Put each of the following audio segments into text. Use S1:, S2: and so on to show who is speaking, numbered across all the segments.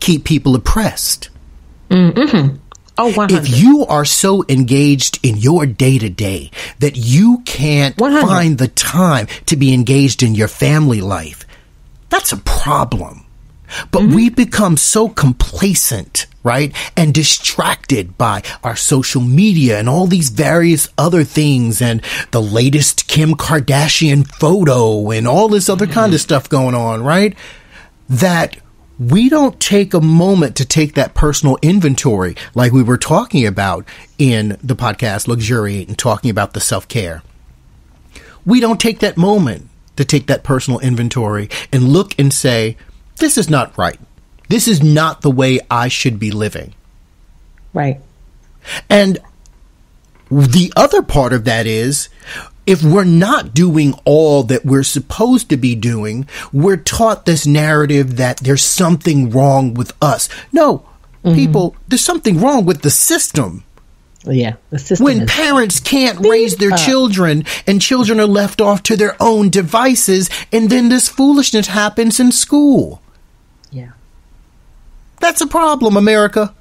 S1: keep people oppressed.
S2: Mm-hmm. Oh, 100.
S1: If you are so engaged in your day-to-day that you can't
S2: 100.
S1: find the time to be engaged in your family life, that's a problem. But we become so complacent, right? And distracted by our social media and all these various other things and the latest Kim Kardashian photo and all this other kind of stuff going on, right? That we don't take a moment to take that personal inventory like we were talking about in the podcast Luxuriate and talking about the self-care. We don't take that moment to take that personal inventory and look and say, this is not right. This is not the way I should be living.
S2: Right.
S1: And the other part of that is, if we're not doing all that we're supposed to be doing, we're taught this narrative that there's something wrong with us. No, people, there's something wrong with the system.
S2: Yeah, the system.
S1: When parents can't raise their children and children are left off to their own devices, and then this foolishness happens in school.
S2: Yeah.
S1: That's a problem, America.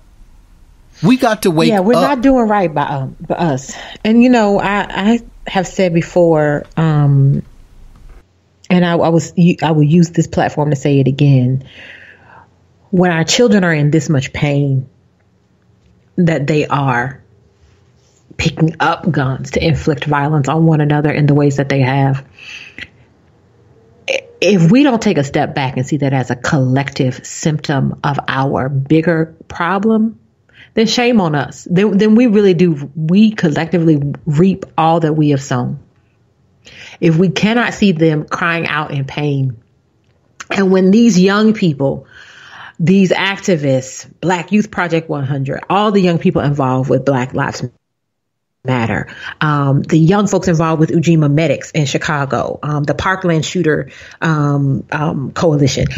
S1: We got to wake up.
S2: Yeah, we're not doing right by us. And, you know, I have said before, and I will use this platform to say it again. When our children are in this much pain that they are picking up guns to inflict violence on one another in the ways that they have, if we don't take a step back and see that as a collective symptom of our bigger problem, then shame on us. Then we collectively reap all that we have sown. If we cannot see them crying out in pain, and when these young people, these activists, Black Youth Project 100, all the young people involved with Black Lives Matter, the young folks involved with Ujima Medics in Chicago, the Parkland Shooter Coalition.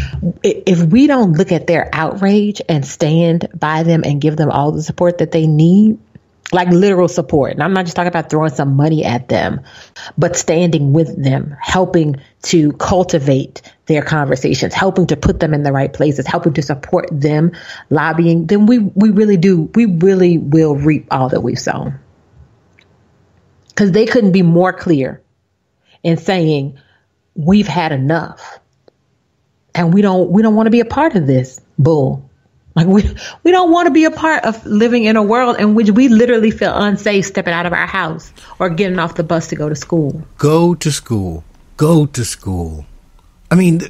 S2: If we don't look at their outrage and stand by them and give them all the support that they need, like literal support, and I'm not just talking about throwing some money at them, but standing with them, helping to cultivate their conversations, helping to put them in the right places, helping to support them, lobbying, then we really will reap all that we've sown. Because they couldn't be more clear in saying we've had enough, and we don't want to be a part of this bull. Like we don't want to be a part of living in a world in which we literally feel unsafe stepping out of our house or getting off the bus to go to school.
S1: Go to school. Go to school. I mean,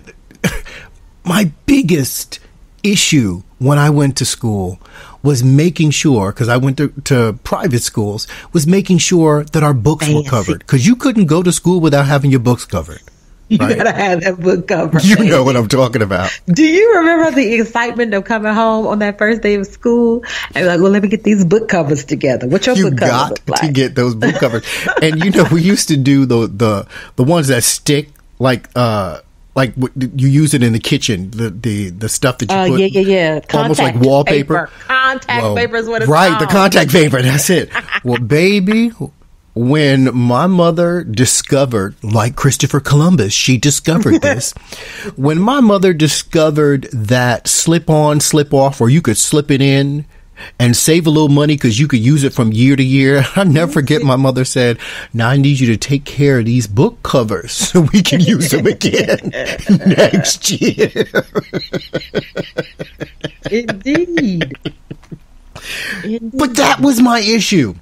S1: my biggest issue when I went to school was making sure, because I went to private schools, was making sure that our books were covered. Because you couldn't go to school without having your books covered.
S2: You gotta have that book covered.
S1: You know what I'm talking about.
S2: Do you remember the excitement of coming home on that first day of school and like, well, let me get these book covers together? What's your book cover look like?
S1: You got to get those book covers. And you know, we used to do the ones that stick, like you use it in the kitchen, the stuff that you put,
S2: contact
S1: almost like wallpaper.
S2: Contact paper is what it's
S1: right,
S2: called.
S1: The contact paper. That's it. Well, baby, when my mother discovered, like Christopher Columbus, she discovered this. When my mother discovered that slip on, slip off, or you could slip it in and save a little money because you could use it from year to year. I'll never forget my mother said, now I need you to take care of these book covers so we can use them again next year.
S2: Indeed.
S1: But that was my issue.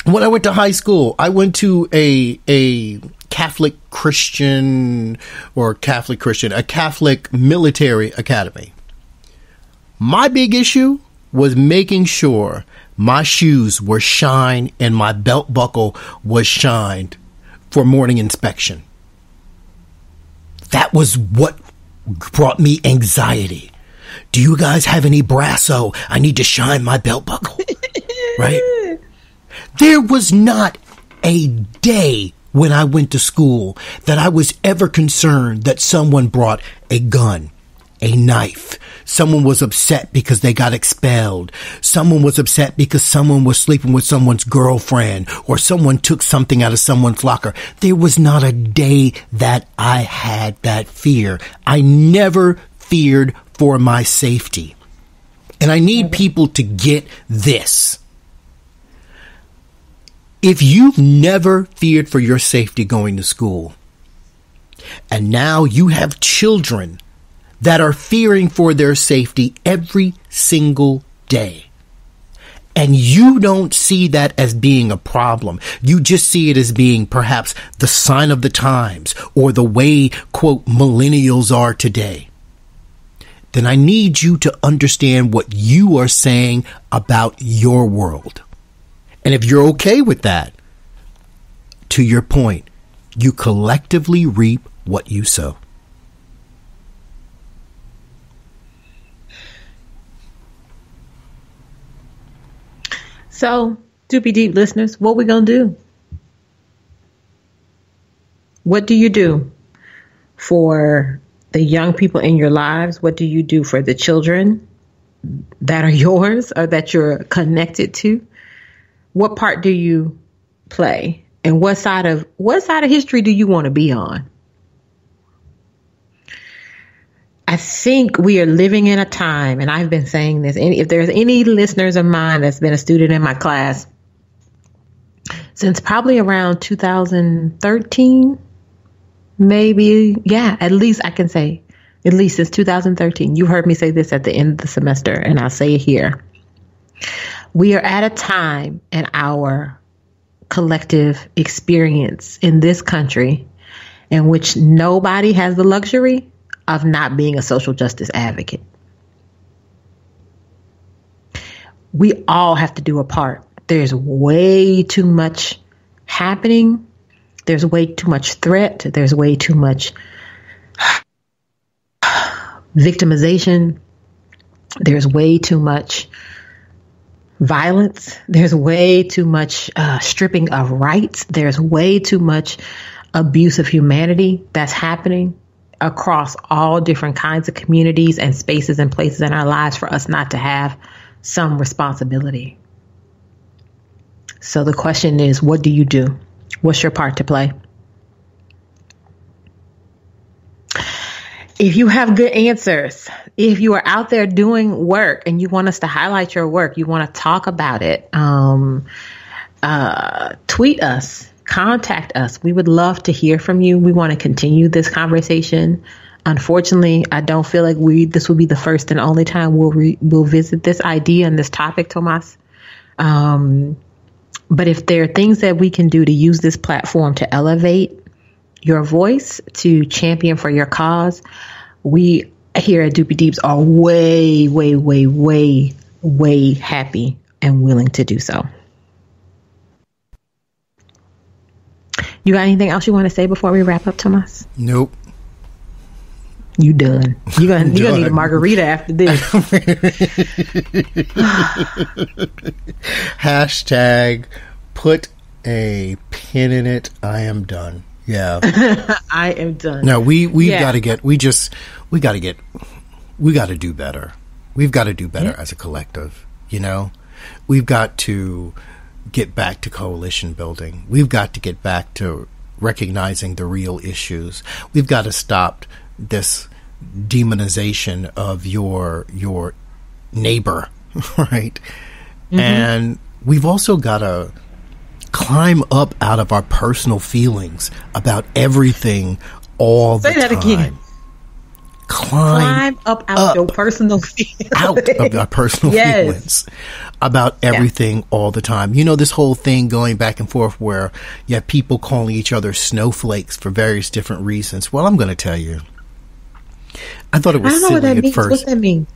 S1: When I went to high school, I went to a Catholic military academy. My big issue was making sure my shoes were shined and my belt buckle was shined for morning inspection. That was what brought me anxiety. Do you guys have any Brasso? I need to shine my belt buckle. Right? There was not a day when I went to school that I was ever concerned that someone brought a gun, a knife. Someone was upset because they got expelled. Someone was upset because someone was sleeping with someone's girlfriend, or someone took something out of someone's locker. There was not a day that I had that fear. I never feared for my safety. And I need people to get this. If you've never feared for your safety going to school, and now you have children that are fearing for their safety every single day, and you don't see that as being a problem, you just see it as being perhaps the sign of the times or the way, quote, millennials are today, then I need you to understand what you are saying about your world. And if you're okay with that, to your point, you collectively reap what you sow.
S2: So, Dupee Deep listeners, what we gonna do? What do you do for the young people in your lives? What do you do for the children that are yours or that you're connected to? What part do you play? And what side of history do you want to be on? I think we are living in a time, and I've been saying this, if there's any listeners of mine that's been a student in my class since probably around 2013, maybe, yeah, at least I can say, at least since 2013. You heard me say this at the end of the semester, and I'll say it here. We are at a time in our collective experience in this country in which nobody has the luxury of not being a social justice advocate. We all have to do a part. There's way too much happening. There's way too much threat. There's way too much victimization. There's way too much violence. There's way too much stripping of rights. There's way too much abuse of humanity that's happening across all different kinds of communities and spaces and places in our lives for us not to have some responsibility. So the question is, what do you do? What's your part to play? If you have good answers, if you are out there doing work and you want us to highlight your work, you want to talk about it, tweet us, contact us. We would love to hear from you. We want to continue this conversation. Unfortunately, I don't feel like this will be the first and only time we'll visit this idea and this topic, Tomas. But if there are things that we can do to use this platform to elevate your voice, to champion for your cause, we here at Dupee Deeps are way, way, way, way, way happy and willing to do so. You got anything else you want to say before we wrap up, Tomas?
S1: Nope.
S2: You done. You're gonna need a margarita after this.
S1: Hashtag put a pin in it. I am done. Yeah.
S2: I am done.
S1: No, we got to do better. We've got to do better as a collective, you know? We've got to get back to coalition building. We've got to get back to recognizing the real issues. We've got to stop this demonization of your neighbor, right? Mm-hmm. And we've also got to climb up out of our personal feelings about everything all the time. Say that again. Climb up out your personal feelings. Out of our personal feelings about everything all the time. You know, this whole thing going back and forth where you have people calling each other snowflakes for various different reasons. Well, I'm going to tell you. I thought it was silly at first. What's that mean?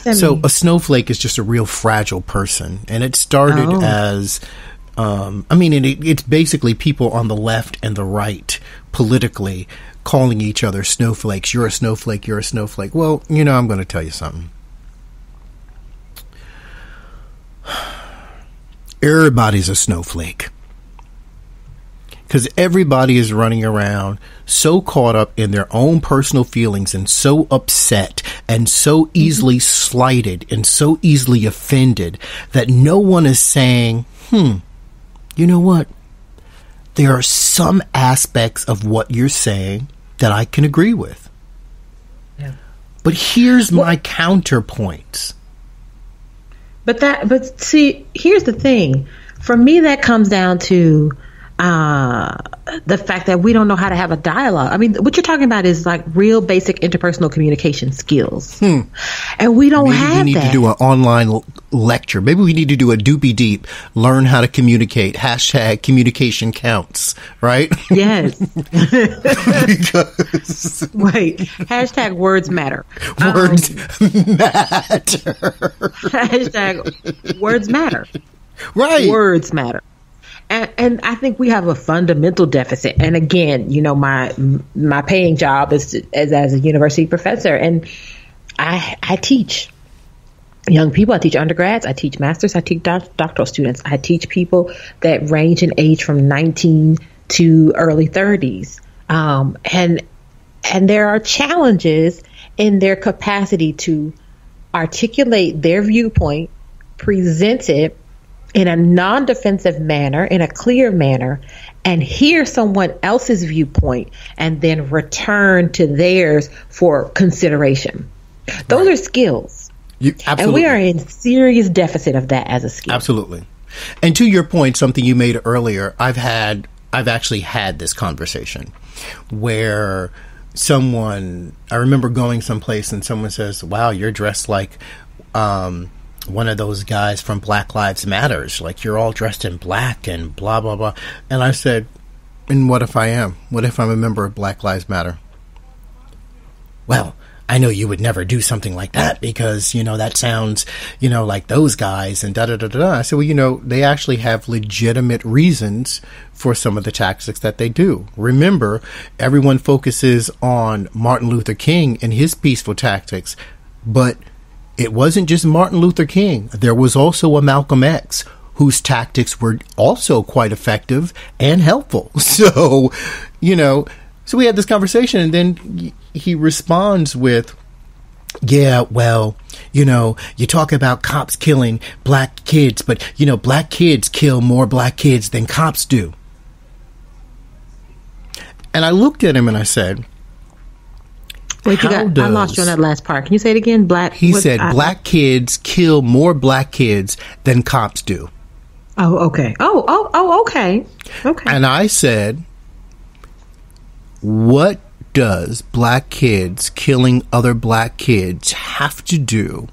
S1: A snowflake is just a real fragile person. And it started as, it's basically people on the left and the right politically calling each other snowflakes. You're a snowflake. You're a snowflake. Well, you know, I'm going to tell you something. Everybody's a snowflake. Because everybody is running around so caught up in their own personal feelings and so upset and so easily slighted and so easily offended that no one is saying, you know what? There are some aspects of what you're saying that I can agree with. Yeah. But here's my counterpoints.
S2: But see, here's the thing. For me, that comes down to the fact that we don't know how to have a dialogue. I mean, what you're talking about is like real basic interpersonal communication skills. And we don't have that. Maybe we need
S1: to do an online lecture. Maybe we need to do a Dupee Deep, learn how to communicate, # communication counts, right?
S2: Yes.
S1: Because
S2: wait, # words matter.
S1: Words matter.
S2: # words matter.
S1: Right.
S2: Words matter. And I think we have a fundamental deficit. And again, you know, my paying job is as a university professor, and I teach young people. I teach undergrads. I teach masters. I teach doctoral students. I teach people that range in age from 19 to early 30s. And there are challenges in their capacity to articulate their viewpoint, present it in a non-defensive manner, in a clear manner, and hear someone else's viewpoint and then return to theirs for consideration. Those are skills.
S1: Absolutely.
S2: And we are in serious deficit of that as a skill.
S1: Absolutely. And to your point, something you made earlier, I've actually had this conversation where I remember going someplace and someone says, wow, you're dressed like, one of those guys from Black Lives Matters, like you're all dressed in black and blah, blah, blah. And I said, and what if I am? What if I'm a member of Black Lives Matter? Well, I know you would never do something like that because, you know, that sounds, you know, like those guys and da-da-da-da-da. I said, well, you know, they actually have legitimate reasons for some of the tactics that they do. Remember, everyone focuses on Martin Luther King and his peaceful tactics, but it wasn't just Martin Luther King. There was also a Malcolm X whose tactics were also quite effective and helpful. So, you know, so we had this conversation and then he responds with, yeah, well, you know, you talk about cops killing black kids, but, you know, black kids kill more black kids than cops do. And I looked at him and I said,
S2: wait, I lost you on that last part. Can you say it again? Black
S1: kids kill more black kids than cops do.
S2: Oh, okay. Oh, okay. Okay.
S1: And I said, what does black kids killing other black kids have to do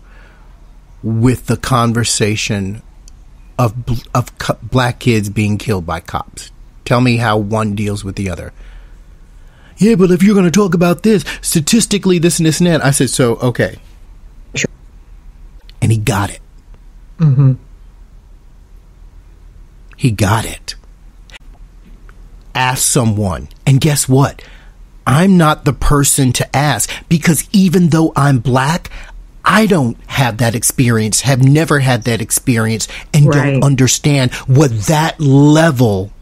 S1: with the conversation of black kids being killed by cops? Tell me how one deals with the other. Yeah, but if you're going to talk about this, statistically, this and this and that. I said, so, okay.
S2: Sure.
S1: And he got it.
S2: Mm-hmm.
S1: He got it. Ask someone. And guess what? I'm not the person to ask because even though I'm black, I don't have that experience, have never had that experience, and don't understand what that level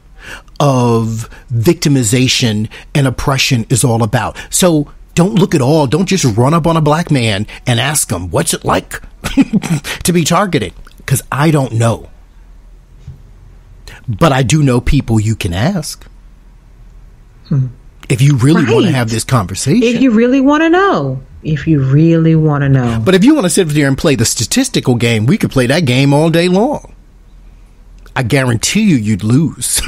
S1: of victimization and oppression is all about. So don't just run up on a black man and ask him, what's it like to be targeted? Because I don't know. But I do know people you can ask. If you really want to have this conversation.
S2: If you really want to know.
S1: But if you want to sit there and play the statistical game, we could play that game all day long. I guarantee you'd lose.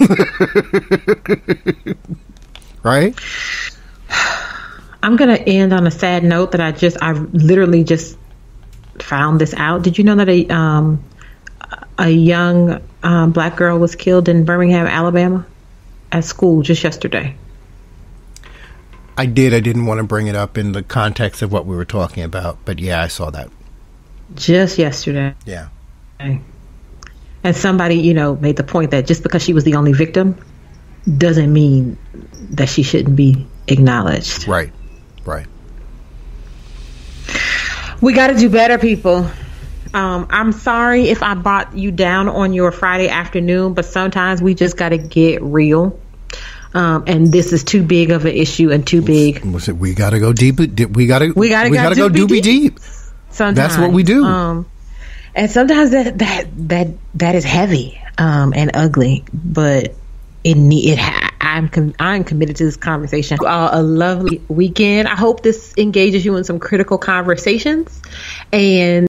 S1: Right?
S2: I'm going to end on a sad note that I literally just found this out. Did you know that a young black girl was killed in Birmingham, Alabama at school just yesterday?
S1: I did. I didn't want to bring it up in the context of what we were talking about, but yeah, I saw that.
S2: Just yesterday.
S1: Yeah.
S2: And somebody, you know, made the point that just because she was the only victim doesn't mean that she shouldn't be acknowledged.
S1: Right.
S2: We got to do better, people. I'm sorry if I brought you down on your Friday afternoon, but sometimes we just got to get real. And this is too big of an issue and too big.
S1: We got to go deep. We got to go Dupee Deep.
S2: Sometimes
S1: that's what we do.
S2: And sometimes that is heavy and ugly, but I'm committed to this conversation. A lovely weekend. I hope this engages you in some critical conversations and